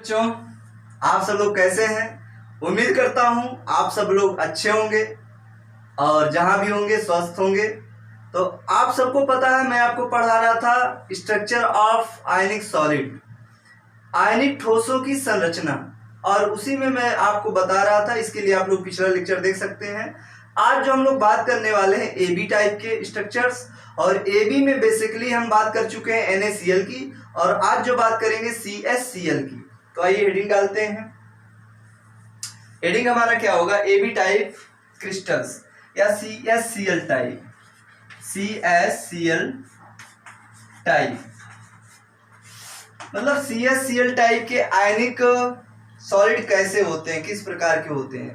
बच्चों, आप सब लोग कैसे हैं? उम्मीद करता हूं आप सब लोग अच्छे होंगे और जहां भी होंगे स्वस्थ होंगे। तो आप सबको पता है मैं आपको पढ़ा रहा था स्ट्रक्चर ऑफ आयनिक सॉलिड, आयनिक ठोसों की संरचना, और उसी में मैं आपको बता रहा था। इसके लिए आप लोग पिछला लेक्चर देख सकते हैं। आज जो हम लोग बात करने वाले हैं AB टाइप के स्ट्रक्चर्स, और AB में बेसिकली हम बात कर चुके हैं NaCl की, और आज जो बात करेंगे CsCl की। तो आइए हेडिंग डालते हैं। हेडिंग हमारा क्या होगा? AB टाइप क्रिस्टल्स या CsCl टाइप, CsCl टाइप मतलब CsCl टाइप के आयनिक सॉलिड कैसे होते हैं, किस प्रकार के होते हैं।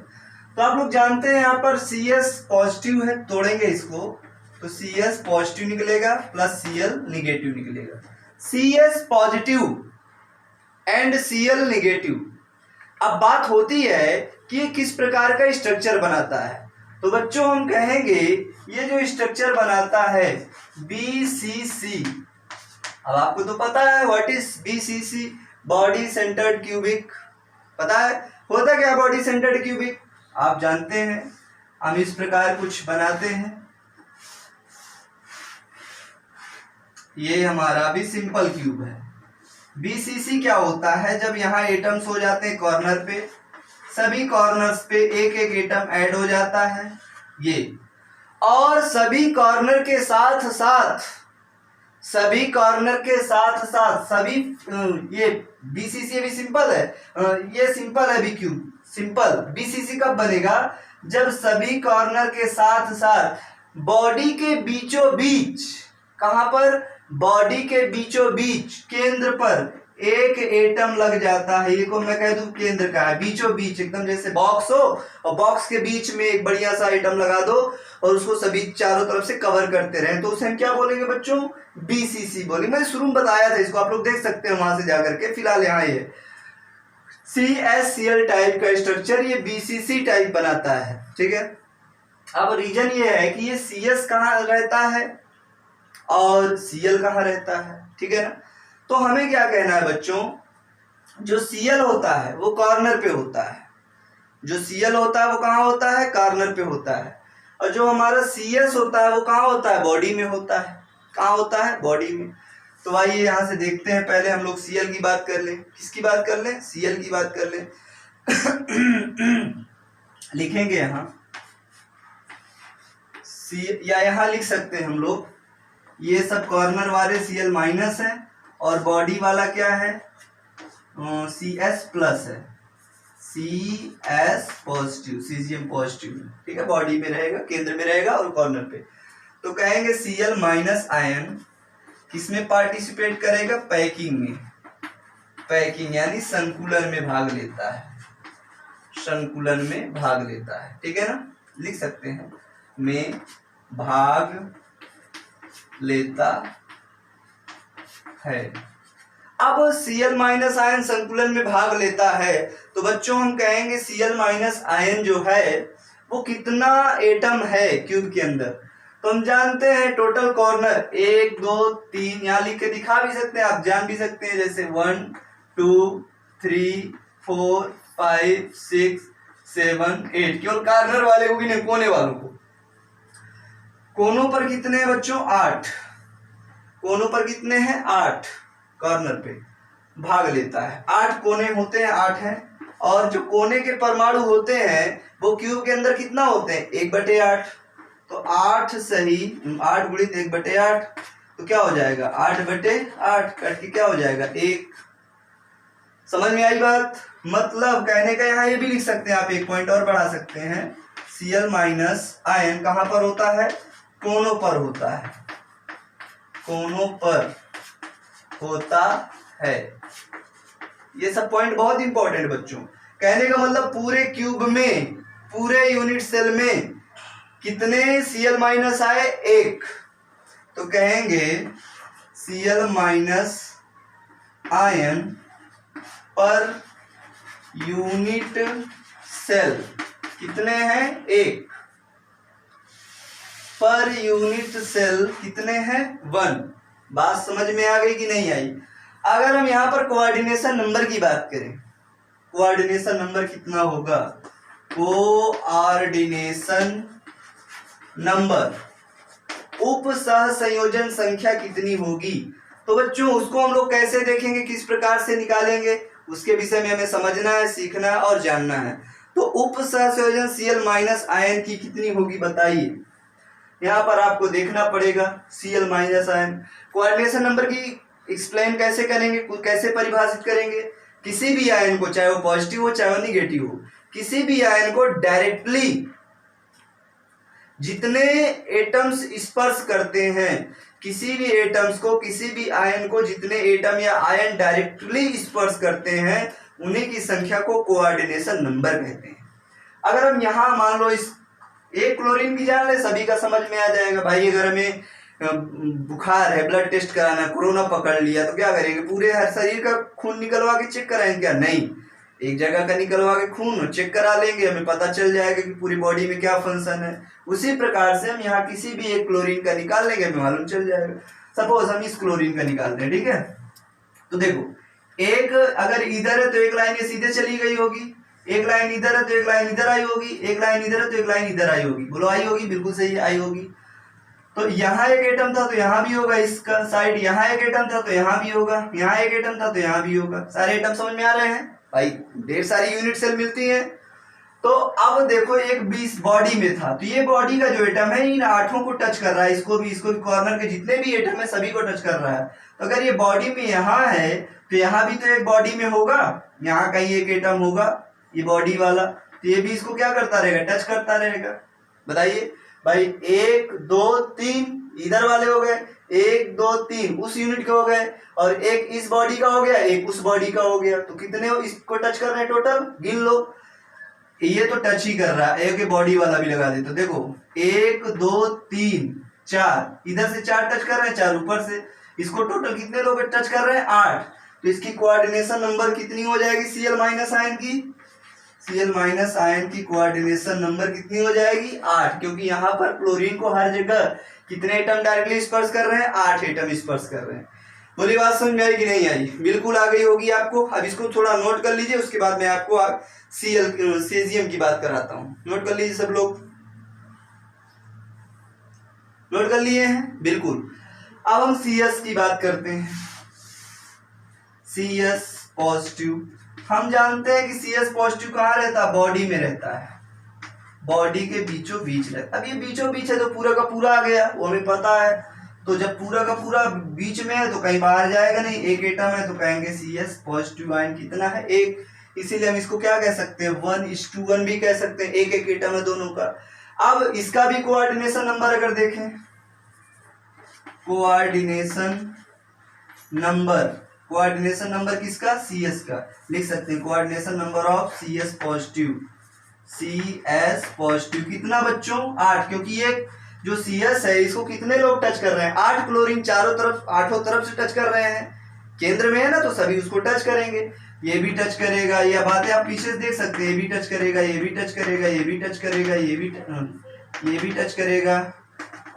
तो आप लोग जानते हैं यहाँ पर Cs पॉजिटिव है, तोड़ेंगे इसको तो Cs पॉजिटिव निकलेगा प्लस Cl निगेटिव निकलेगा। Cs positive and Cl negative. अब बात होती है कि किस प्रकार का स्ट्रक्चर बनाता है। तो बच्चों हम कहेंगे ये जो स्ट्रक्चर बनाता है BCC। अब आपको तो पता है what is BCC, body centred cubic. पता है होता क्या बॉडी सेंटर्ड क्यूबिक? आप जानते हैं। हम इस प्रकार कुछ बनाते हैं। ये हमारा भी सिंपल क्यूब है। BCC क्या होता है? जब यहाँ एटम्स हो जाते हैं कॉर्नर पे, सभी कॉर्नर्स पे एक एक एटम ऐड हो जाता है ये, और सभी कॉर्नर के साथ साथ सभी ये BCC भी सिंपल है, ये सिंपल है भी क्यूब सिंपल। BCC कब बनेगा? जब सभी कॉर्नर के साथ साथ बॉडी के बीचों बीच, कहां पर? बॉडी के बीचों बीच केंद्र पर एक एटम लग जाता है। ये को मैं कह दूं केंद्र का है, बीचों बीच, एकदम जैसे बॉक्स हो और बॉक्स के बीच में एक बढ़िया सा एटम लगा दो और उसको सभी चारों तरफ से कवर करते रहे, तो उसे हम क्या बोलेंगे बच्चों? BCC बोलेंगे। मैंने शुरू में बताया था इसको, आप लोग देख सकते हैं वहां से जाकर के। फिलहाल यहाँ ये CsCl टाइप का स्ट्रक्चर ये BCC टाइप बनाता है, ठीक है। अब रीजन ये है कि ये Cs कहाँ रहता है और Cl कहाँ रहता है, ठीक है ना। तो हमें क्या कहना है बच्चों? जो Cl होता है वो कॉर्नर पे होता है, जो Cl होता है वो कहाँ होता है? कॉर्नर पे होता है। और जो हमारा Cs होता है वो कहाँ होता है? बॉडी में होता है। कहाँ होता है? बॉडी में। तो आइए यहां से देखते हैं। पहले हम लोग Cl की बात कर लें। किसकी बात कर लें? Cl की बात कर लें। लिखेंगे यहां या यहां लिख सकते हैं हम लोग, ये सब कॉर्नर वाले Cl माइनस है और बॉडी वाला क्या है? Cs प्लस है, Cs पॉजिटिव, Cgm पॉजिटिव, ठीक है। बॉडी में रहेगा, केंद्र में रहेगा और कॉर्नर पे। तो कहेंगे Cl माइनस आयन किसमें पार्टिसिपेट करेगा? पैकिंग में। पैकिंग यानी संकुलन में भाग लेता है, संकुलन में भाग लेता है, ठीक है ना। लिख सकते हैं में भाग लेता है। अब Cl माइनस आयन संकुलन में भाग लेता है, तो बच्चों हम कहेंगे Cl माइनस आयन जो है वो कितना एटम है क्यूब के अंदर? तो हम जानते हैं टोटल कॉर्नर 1 2 3, यहां लिख के दिखा भी सकते हैं, आप जान भी सकते हैं, जैसे 1 2 3 4 5 6 7 8। केवल कॉर्नर वाले को भी नहीं, कोने वालों को। कोनों पर कितने हैं बच्चों? 8। कोनों पर कितने हैं? 8 कॉर्नर पे भाग लेता है। 8 कोने होते हैं, 8 हैं। और जो कोने के परमाणु होते हैं वो क्यूब के अंदर कितना होते हैं? 1/8। तो 8 सही 8 गुणित 1/8, तो क्या हो जाएगा? 8/8 कट के क्या हो जाएगा? 1। समझ में आई बात? मतलब कहने का यहाँ ये भी लिख सकते हैं आप, एक पॉइंट और बढ़ा सकते हैं। Cl माइनस आयन कहां पर होता है? कोनों पर होता है, कोनों पर होता है। ये सब पॉइंट बहुत इंपॉर्टेंट बच्चों। कहने का मतलब पूरे क्यूब में, पूरे यूनिट सेल में कितने Cl माइनस आए? 1। तो कहेंगे Cl minus ion per unit cell कितने हैं? 1। पर यूनिट सेल कितने हैं? 1। बात समझ में आ गई कि नहीं आई? अगर हम यहाँ पर कोऑर्डिनेशन नंबर की बात करें, कोऑर्डिनेशन नंबर कितना होगा, कोऑर्डिनेशन नंबर उप सह संयोजन संख्या कितनी होगी। तो बच्चों उसको हम लोग कैसे देखेंगे, किस प्रकार से निकालेंगे, उसके विषय में हमें समझना है, सीखना है और जानना है। तो उप सह संयोजन Cl माइनस आयन की कितनी होगी बताइए। यहाँ पर आपको देखना पड़ेगा Cl minus ion. Coordination number की एक्सप्लेन कैसे करेंगे, कैसे परिभाषित करेंगे। किसी भी आयन को, चाहे वो पॉजिटिव हो चाहे वो निगेटिव हो, किसी भी आयन को डायरेक्टली जितने एटम्स स्पर्श करते हैं, किसी भी एटम्स को, किसी भी आयन को जितने एटम या आयन डायरेक्टली स्पर्श करते हैं उन्हीं की संख्या को कोऑर्डिनेशन नंबर कहते हैं। अगर हम यहाँ मान लो इस एक क्लोरीन की जान ले, सभी का समझ में आ जाएगा। भाई अगर हमें बुखार है, ब्लड टेस्ट कराना, कोरोना पकड़ लिया तो क्या करेंगे, पूरे हर शरीर का खून निकलवा के चेक कराएंगे क्या, नहीं, एक जगह का निकलवा के खून चेक करा लेंगे, हमें पता चल जाएगा कि पूरी बॉडी में क्या फंक्शन है। उसी प्रकार से हम यहाँ किसी भी एक क्लोरीन का निकाल लेंगे, हमें मालूम चल जाएगा। सपोज हम इस क्लोरीन का निकाल रहे हैं, ठीक है, तो देखो एक अगर इधर है तो एक लाइन ये सीधे चली गई होगी, एक लाइन इधर है तो एक लाइन इधर आई होगी, एक लाइन इधर है तो एक लाइन इधर आई होगी। बोलो आई होगी, बिल्कुल सही आई होगी। तो यहाँ एक एटम था तो यहाँ भी होगा, इसका साइड, यहाँ एक एटम था तो यहाँ भी होगा, यहाँ एक एटम था तो यहाँ भी होगा। सारे एटम समझ में आ रहे हैं भाई, ढेर सारी यूनिट सेल मिलती हैं। तो अब देखो एक 20 बॉडी में था, तो ये बॉडी का जो एटम है इन 8 को टच कर रहा है, इसको भी कॉर्नर के जितने भी एटम है सभी को टच कर रहा है। तो अगर ये बॉडी में यहाँ है तो यहाँ भी तो एक बॉडी में होगा, यहाँ कहीं एक एटम होगा ये बॉडी वाला, तो ये भी इसको क्या करता रहेगा, टच करता रहेगा। बताइए भाई, 1 2 3 इधर वाले हो गए, 1 2 3 उस यूनिट के हो गए, और एक इस बॉडी का हो गया, एक उस बॉडी का हो गया। तो कितने हो इसको टच कर रहे हैं टोटल, गिन लो। ये तो टच ही कर रहा है, एक बॉडी वाला भी लगा दे तो देखो 1 2 3 4, इधर से 4 टच कर रहे हैं, 4 ऊपर से, इसको टोटल कितने लोग टच कर रहे हैं, 8। तो इसकी कोऑर्डिनेशन नंबर कितनी हो जाएगी Cl माइनस आयन की, Cl माइनस आयन की कोऑर्डिनेशन नंबर कितनी हो जाएगी, 8, क्योंकि यहाँ पर क्लोरीन को हर जगह कितने एटम डायरेक्टली स्पर्श कर रहे हैं, 8 एटम स्पर्श कर रहे हैं। बोली बात समझ में आई कि नहीं आई, बिल्कुल आ गई होगी आपको। अब इसको थोड़ा नोट कर लीजिए, उसके बाद मैं आपको सीजियम की बात कराता हूँ। नोट कर लीजिए सब लोग, नोट कर लिए हैं, बिल्कुल। अब हम CS की बात करते हैं, CS पॉजिटिव। हम जानते हैं कि CS पॉजिटिव कहाँ रहता है, बॉडी में रहता है, बॉडी के बीचों बीच रहता है। अब ये बीचों बीच है तो पूरा का पूरा आ गया, वो हमें पता है। तो जब पूरा का पूरा बीच में है तो कहीं बाहर जाएगा नहीं, एक एटम है तो कहेंगे CS पॉजिटिव आयन कितना है, एक, इसीलिए हम इसको क्या कह सकते हैं, 1:1 भी कह सकते हैं, एक एक एटम है दोनों का। अब इसका भी कोऑर्डिनेशन नंबर अगर देखें, कोऑर्डिनेशन नंबर, कोऑर्डिनेशन नंबर किसका, CS का, लिख सकते हैं coordination number of CS positive, CS positive कितना बच्चों, 8, क्योंकि ये जो CS है इसको कितने लोग टच कर रहे हैं, 8 क्लोरीन चारों तरफ, 8 तरफ से टच कर रहे हैं, केंद्र में है ना तो सभी उसको टच करेंगे, ये भी टच करेगा। यह बातें आप पीछे देख सकते हैं, ये भी टच करेगा, ये भी टच करेगा, ये भी टच करेगा, ये भी टच करेगा,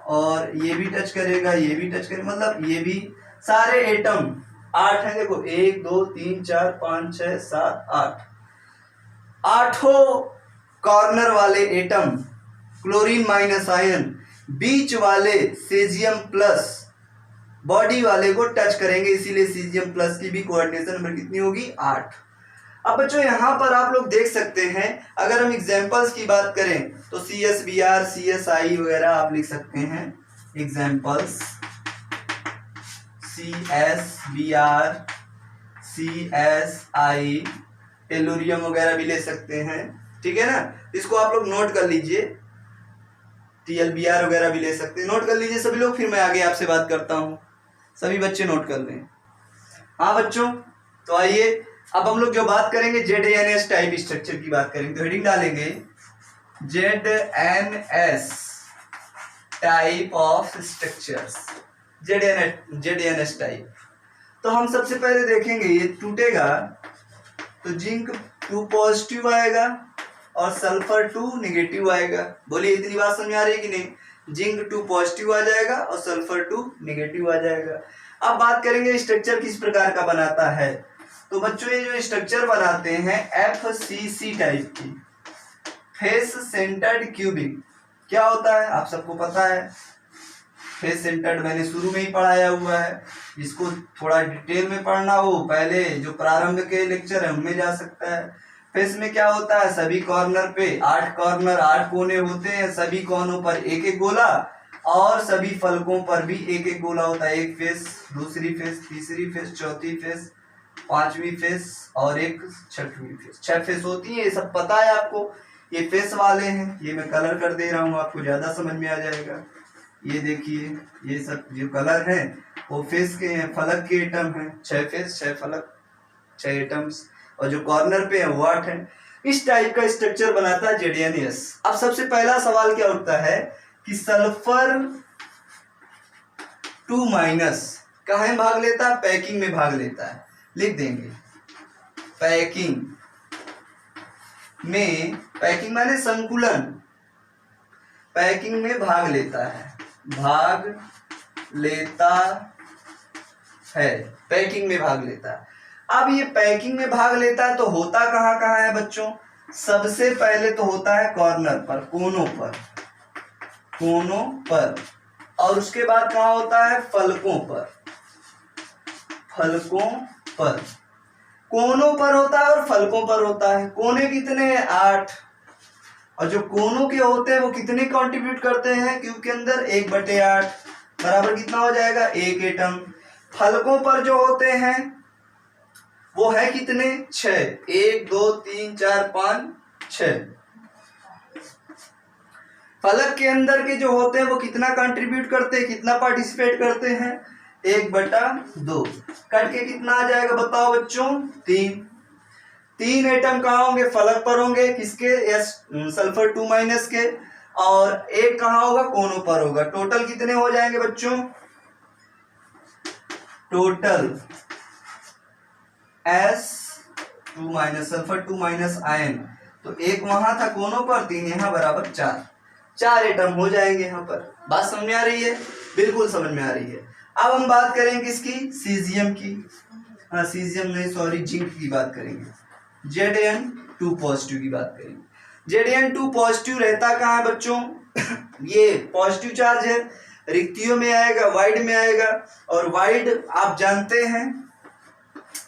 और ये भी टच करेगा, ये भी टच करेगा, मतलब ये भी सारे एटम 8 है। देखो 1 2 3 4 5 6 7 8, 8 कॉर्नर वाले एटम क्लोरीन माइनस आयन बीच वाले सीजियम प्लस बॉडी वाले को टच करेंगे, इसीलिए सीजियम प्लस की भी कोऑर्डिनेशन नंबर कितनी होगी, 8। अब बच्चों यहाँ पर आप लोग देख सकते हैं, अगर हम एग्जांपल्स की बात करें तो CSBr CSI वगैरह आप लिख सकते हैं, एग्जांपल्स CSBr CSI, टेलुरियम वगैरह भी ले सकते हैं, ठीक है ना। इसको आप लोग नोट कर लीजिए, TLBr वगैरह भी ले सकते हैं, नोट कर लीजिए सभी लोग, फिर मैं आगे आपसे बात करता हूँ। सभी बच्चे नोट कर लें। हाँ बच्चों, तो आइए अब हम लोग जो बात करेंगे ZNS टाइप स्ट्रक्चर की बात करेंगे, तो हेडिंग डालेंगे ZNS type of structures, ZNS type. तो हम सबसे पहले देखेंगे, ये टूटेगा तो जिंक 2 पॉजिटिव आएगा और सल्फर 2 नेगेटिव आएगा। बोलिए इतनी बात समझ आ रही है कि नहीं, जिंक 2 पॉजिटिव आ जाएगा और सल्फर 2 नेगेटिव आ जाएगा। अब बात करेंगे स्ट्रक्चर किस प्रकार का बनाता है। तो बच्चों ये जो स्ट्रक्चर बनाते हैं FCC टाइप की, फेस सेंटर्ड क्यूबिक, क्या होता है आप सबको पता है। फेस सेंटर्ड मैंने शुरू में ही पढ़ाया हुआ है, इसको थोड़ा डिटेल में पढ़ना हो पहले जो प्रारंभ के लेक्चर है उनमें जा सकता है। फेस में क्या होता है, सभी कॉर्नर पे 8 कॉर्नर 8 कोने होते हैं, सभी कोनों पर एक एक गोला और सभी फलकों पर भी एक एक गोला होता है। एक फेस, दूसरी फेस, तीसरी फेस, चौथी फेस, पांचवी फेस और एक छठवीं फेस, 6 फेस होती है। ये सब पता है आपको, ये फेस वाले हैं, ये मैं कलर कर दे रहा हूँ आपको ज्यादा समझ में आ जाएगा। ये देखिए ये सब जो कलर है वो फेस के हैं, फलक के एटम हैं, 6 फेस 6 फलक 6 एटम्स, और जो कॉर्नर पे है वो 8 है। इस टाइप का स्ट्रक्चर बनाता है ZnS। अब सबसे पहला सवाल क्या उठता है कि सल्फर 2- कहाँ में भाग लेता है, पैकिंग में भाग लेता है। लिख देंगे पैकिंग में, पैकिंग माने संकुलन, पैकिंग में भाग लेता है, भाग लेता है, पैकिंग में भाग लेता है। अब ये पैकिंग में भाग लेता है तो होता कहाँ कहाँ है बच्चों, सबसे पहले तो होता है कॉर्नर पर, कोनों पर, कोनों पर, और उसके बाद कहाँ होता है फलकों पर, फलकों पर, कोनों पर होता है और फलकों पर होता है। कोने कितने हैं 8, और जो कोनों के होते हैं वो कितने कंट्रीब्यूट करते हैं क्यूब के अंदर, 1/8 बराबर कितना हो जाएगा 1 एटम। फलकों पर जो होते हैं वो है कितने 6, 1 2 3 4 5 6। फलक के अंदर के जो होते हैं वो कितना कंट्रीब्यूट करते हैं, कितना पार्टिसिपेट करते हैं 1/2। कट के कितना आ जाएगा बताओ बच्चों 3 एटम कहाँ होंगे, फलक पर होंगे, किसके सल्फर 2- के, और एक कहाँ होगा कोनों पर होगा। टोटल कितने हो जाएंगे बच्चों, टोटल S2- सल्फर 2- आयन, तो एक वहां था कोनों पर, 3 यहाँ बराबर 4 एटम हो जाएंगे यहाँ पर। बात समझ में आ रही है, बिल्कुल समझ में आ रही है। अब हम बात करेंगे किसकी, सीजियम की, हाँ सीजियम नहीं सॉरी जिंक की बात करेंगे, Zn2 की बात करेंगे। Zn2 रहता कहाँ है बच्चों ये पॉजिटिव चार्ज है, रिक्तियों में आएगा, वाइड में आएगा, और वाइड आप जानते हैं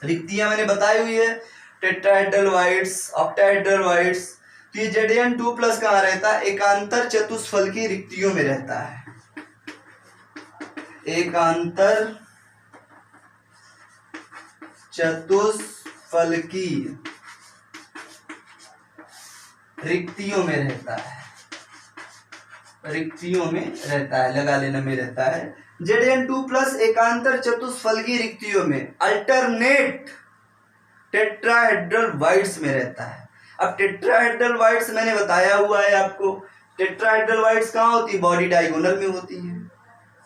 रिक्तियां मैंने बताई हुई है, टेट्राहेड्रल वाइड्स, ऑक्टाहेड्रल वाइड्स। तो ये Zn2+ कहाँ रहता है, एकांतर चतुष्फलकी रिक्तियों में रहता है, एकांतर चतुष्फलकी रिक्तियों में रहता है, रिक्तियों में रहता है, लगा लेना में रहता है। Zn2+ एकांतर चतुष्फलकी रिक्तियों में, अल्टरनेट टेट्राहेड्रल वाइड्स में रहता है। अब टेट्राहेड्रल वाइड्स मैंने बताया हुआ है आपको, टेट्राहेड्रल वाइड्स कहाँ होती है, बॉडी डायगोनल में होती है।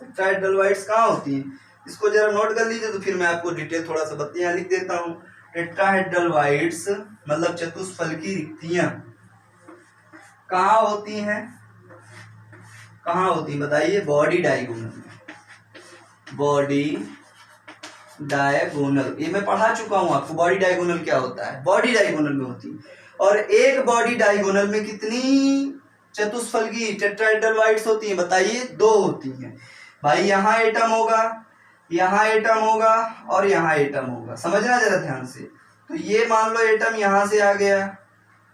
टेट्राहेड्रल वाइड्स कहाँ होती है, इसको जरा नोट कर लीजिए, तो फिर मैं आपको डिटेल थोड़ा सा बत्तियां लिख देता हूँ। टेट्राहेड्रल वाइड्स मतलब चतुष्फलकी रिक्तियां कहाँ होती हैं, कहाँ होती है बताइए, बॉडी डायगोनल में, बॉडी डायगोनल, ये मैं पढ़ा चुका हूं आपको, बॉडी डायगोनल क्या होता है, बॉडी डायगोनल में होती है। और एक बॉडी डायगोनल में कितनी चतुष्फलकी टेट्राहेड्रल वाइड्स होती हैं बताइए, 2 होती हैं भाई। यहाँ एटम होगा, यहाँ एटम होगा, और यहाँ एटम होगा, समझना जरा ध्यान से। तो ये मान लो एटम यहाँ से आ गया,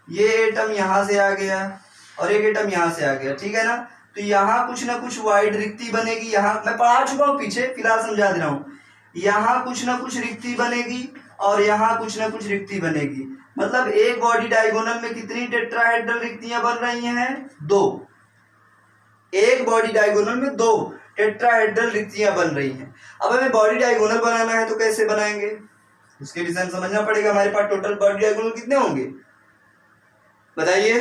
ये एटम यहाँ से आ गया, और एक एटम यहाँ से आ गया, ठीक है ना। तो यहाँ कुछ ना कुछ वाइड रिक्ति बनेगी, यहाँ मैं पढ़ा चुका हूँ पीछे, फिलहाल समझा दे रहा हूँ। यहाँ कुछ ना कुछ रिक्ति बनेगी और यहाँ कुछ ना कुछ रिक्ति बनेगी, मतलब एक बॉडी डायगोनल में कितनी टेट्राहेड्रल रिक्तियां बन रही हैं, 2। एक बॉडी डायगोनल में 2 टेट्राहेड्रल रिक्तियां बन रही हैं। अब हमें बॉडी डायगोनल बनाना है तो कैसे बनाएंगे, उसके विषय में समझना पड़ेगा। हमारे पास टोटल बॉडी डायगोनल कितने होंगे बताइए,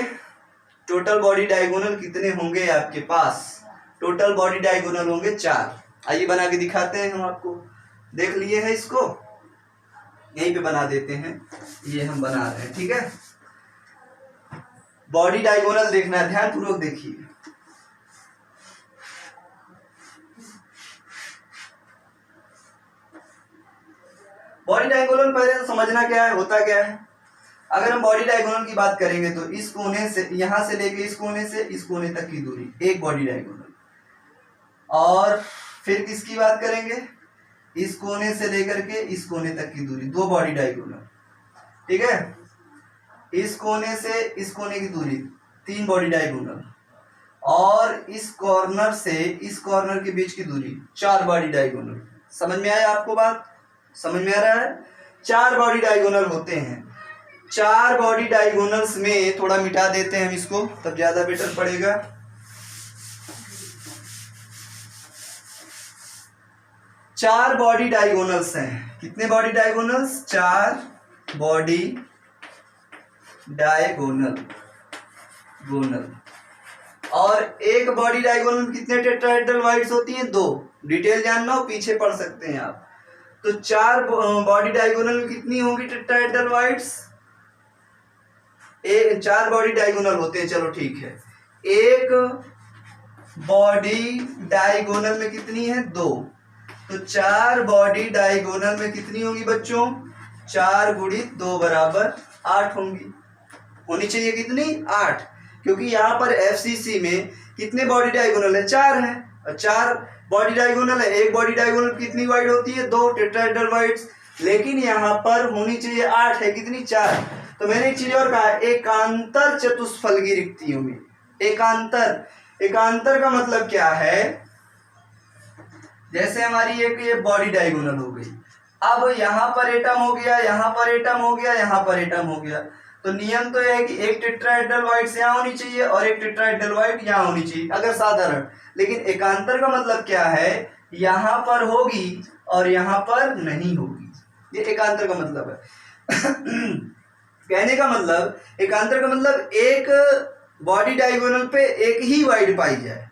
टोटल बॉडी डायगोनल कितने होंगे आपके पास, टोटल बॉडी डायगोनल होंगे 4। आइए बना के दिखाते हैं हम आपको, देख लिए हैं इसको, यहीं पे बना देते हैं, ये हम बना रहे हैं, ठीक है। बॉडी डायगोनल देखना है, ध्यान पूर्वक देखिए। बॉडी डायगोनल पहले तो समझना क्या है, होता क्या है। अगर हम बॉडी डायगोनल की बात करेंगे तो इस कोने से, यहां से लेके इस कोने से इस कोने तक की दूरी एक बॉडी डायगोनल, और फिर किसकी बात करेंगे, इस कोने से लेकर के इस कोने तक की दूरी दो बॉडी डायगोनल, ठीक है। इस कोने से इस कोने की दूरी तीन बॉडी डायगोनल, और इस कॉर्नर से इस कॉर्नर के बीच की दूरी चार बॉडी डायगोनल। समझ में आया आपको बात, समझ में आ रहा है। चार बॉडी डायगोनल होते हैं। चार बॉडी डायगोनल्स में थोड़ा मिटा देते हैं हम इसको, तब ज्यादा बेटर पड़ेगा। चार बॉडी डायगोनल्स हैं। कितने बॉडी डायगोनल्स, चार बॉडी डायगोनल गोनल। और एक बॉडी डायगोनल कितने टेट्राहेड्रल वाइड्स होती हैं, दो। डिटेल जानना हो पीछे पढ़ सकते हैं आप। तो चार बॉडी डायगोनल कितनी होगी टेट्राहेड्रल वाइड्स, चार बॉडी डायगोनल होते हैं, चलो ठीक है। एक बॉडी डायगोनल में कितनी है, दो। तो चार बॉडी डायगोनल में कितनी होंगी बच्चों, चार गुणित दो बराबर 8 होंगी। होनी चाहिए कितनी, 8, क्योंकि यहाँ पर एफसीसी में कितने बॉडी डायगोनल है, चार है। और चार बॉडी डायगोनल है, एक बॉडी डायगोनल कितनी वाइड होती है, दो टेट्राहेड्रल वाइड्स। लेकिन यहाँ पर होनी चाहिए 8 है, कितनी, 4। तो मैंने एक चीज और कहा, एकांतर चतुष्फलकी रिक्तियों में। एकांतर का मतलब क्या है, जैसे हमारी एक ये बॉडी डायगोनल हो गई, अब यहाँ पर एटम हो गया, यहाँ पर एटम हो गया, यहाँ पर एटम हो गया। तो नियम तो यह है कि एक टेट्राहेड्रल वाइड यहाँ होनी चाहिए और एक टेट्राहेड्रल वाइड यहाँ होनी चाहिए, अगर साधारण। लेकिन एकांतर का मतलब क्या है, यहाँ पर होगी और यहाँ पर नहीं होगी, ये एकांतर का मतलब है। कहने का मतलब, एकांतर का मतलब एक बॉडी डायगोनल पे एक ही वाइड पाई जाए।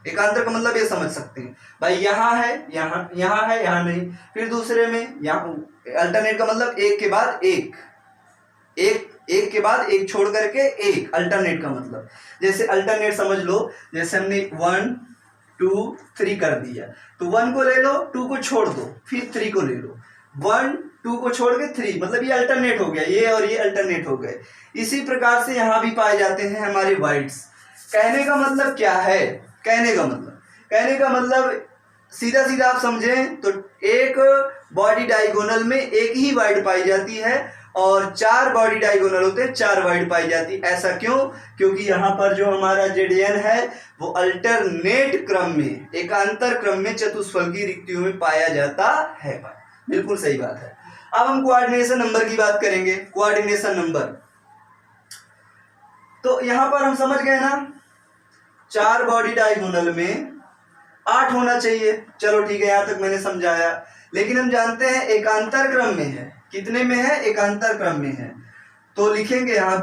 एकांतर का मतलब ये समझ सकते हैं भाई, यहाँ है, यहाँ है, यहाँ नहीं। फिर दूसरे में यहाँ अल्टरनेट का मतलब एक के बाद एक, एक के बाद एक छोड़ करके एक, अल्टरनेट का मतलब। जैसे अल्टरनेट समझ लो, जैसे हमने 1 2 3 कर दिया, तो 1 को ले लो, 2 को छोड़ दो, फिर 3 को ले लो। 1 2 को छोड़ के 3, मतलब ये अल्टरनेट हो गया, ये और ये अल्टरनेट हो गए। इसी प्रकार से यहाँ भी पाए जाते हैं हमारे वाइड्स। कहने का मतलब क्या है, कहने का मतलब सीधा सीधा आप समझें तो एक बॉडी डायगोनल में एक ही वाइड पाई जाती है और चार बॉडी डायगोनल होते हैं, चार वाइड पाई जाती है। ऐसा क्यों, क्योंकि यहाँ पर जो हमारा जेडीएन है वो अल्टरनेट क्रम में, एकांतर क्रम में चतुष्फलकी रिक्तियों में पाया जाता है। बिल्कुल सही बात है। अब हम कोऑर्डिनेशन नंबर की बात करेंगे। कोऑर्डिनेशन नंबर, तो यहां पर हम समझ गए ना, चार बॉडी डायगोनल में 8 होना चाहिए, चलो ठीक है, यहां तक मैंने समझाया। लेकिन हम जानते हैं एकांतर क्रम में है, कितने में है, एकांतर क्रम में है। तो लिखेंगे यहां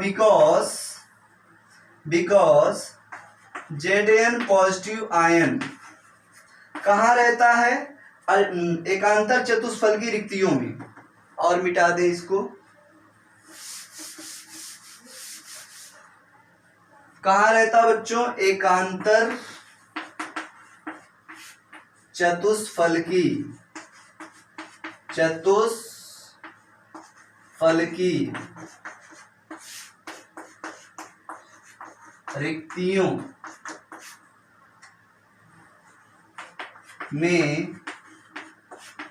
बिकॉज जेडएन पॉजिटिव आयन कहां रहता है, एकांतर चतुष्फलकी रिक्तियों में। और मिटा दें इसको, कहां रहता बच्चों, एकांतर चतुष्फलकी रिक्तियों में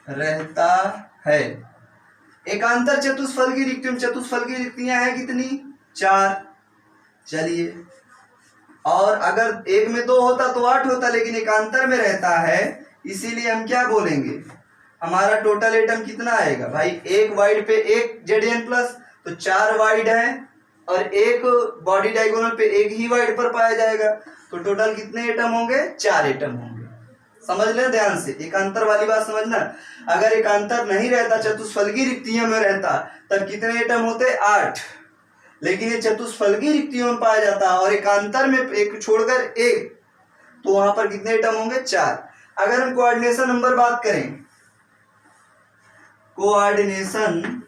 रहता है। एकांतर चतुष्फलकी रिक्तियों, चतुष्फलकी रिक्तियां हैं कितनी, 4। चलिए, और अगर एक में 2 होता तो 8 होता, लेकिन एकांतर में रहता है, इसीलिए हम क्या बोलेंगे, हमारा टोटल एटम कितना आएगा भाई, एक वाइड पे एक जेडीएन प्लस, तो 4 वाइड है और एक बॉडी डायगोनल पे एक ही वाइड पर पाया जाएगा, तो टोटल कितने एटम होंगे, 4 एटम होंगे। समझ लें ध्यान से, एकांतर वाली बात समझना। अगर एकांतर नहीं रहता, चतुष्फलकी रिक्तियों में रहता, तब कितने एटम होते, 8। लेकिन ये चतुष्फलकी रिक्तियों में पाया जाता है और एकांतर में एक छोड़कर एक, तो वहां पर कितने एटम होंगे, 4। अगर हम कोऑर्डिनेशन नंबर बात करें, कोऑर्डिनेशन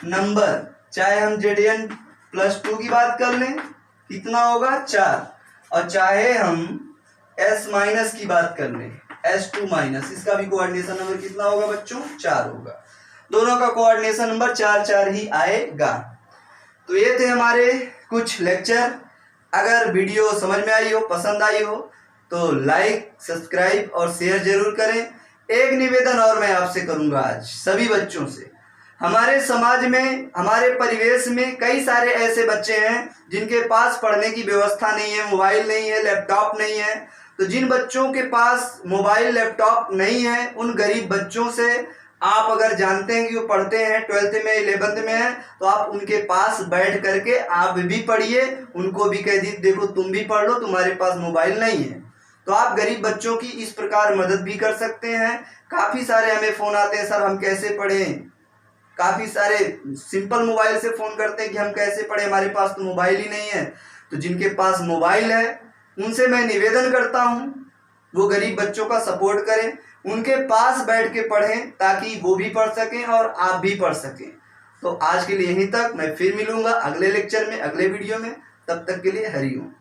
नंबर, चाहे हम Zn+2 की बात कर लें, कितना होगा, 4, और चाहे हम S- की बात कर लें, S2 माइनस, इसका भी कोऑर्डिनेशन नंबर कितना होगा बच्चों? 4 होगा। दोनों का कोऑर्डिनेशन नंबर 4 4 ही आएगा। तो ये थे हमारे कुछ लेक्चर। अगर वीडियो समझ में आई हो, पसंद आई हो तो लाइक, सब्सक्राइब और शेयर जरूर करें। एक निवेदन और मैं आपसे करूंगा आज सभी बच्चों से। हमारे समाज में, हमारे परिवेश में कई सारे ऐसे बच्चे हैं जिनके पास पढ़ने की व्यवस्था नहीं है, मोबाइल नहीं है, लैपटॉप नहीं है। तो जिन बच्चों के पास मोबाइल, लैपटॉप नहीं है, उन गरीब बच्चों से आप अगर जानते हैं कि वो पढ़ते हैं 12th में, 11th में है, तो आप उनके पास बैठ करके आप भी पढ़िए, उनको भी कह दीजिए देखो तुम भी पढ़ लो, तुम्हारे पास मोबाइल नहीं है। तो आप गरीब बच्चों की इस प्रकार मदद भी कर सकते हैं। काफ़ी सारे हमें फ़ोन आते हैं, सर हम कैसे पढ़ें। काफ़ी सारे सिंपल मोबाइल से फ़ोन करते हैं कि हम कैसे पढ़ें, हमारे पास तो मोबाइल ही नहीं है। तो जिनके पास मोबाइल है उनसे मैं निवेदन करता हूँ वो गरीब बच्चों का सपोर्ट करें, उनके पास बैठ के पढ़ें ताकि वो भी पढ़ सकें और आप भी पढ़ सकें। तो आज के लिए यहीं तक। मैं फिर मिलूंगा अगले लेक्चर में, अगले वीडियो में। तब तक के लिए हरि ओम।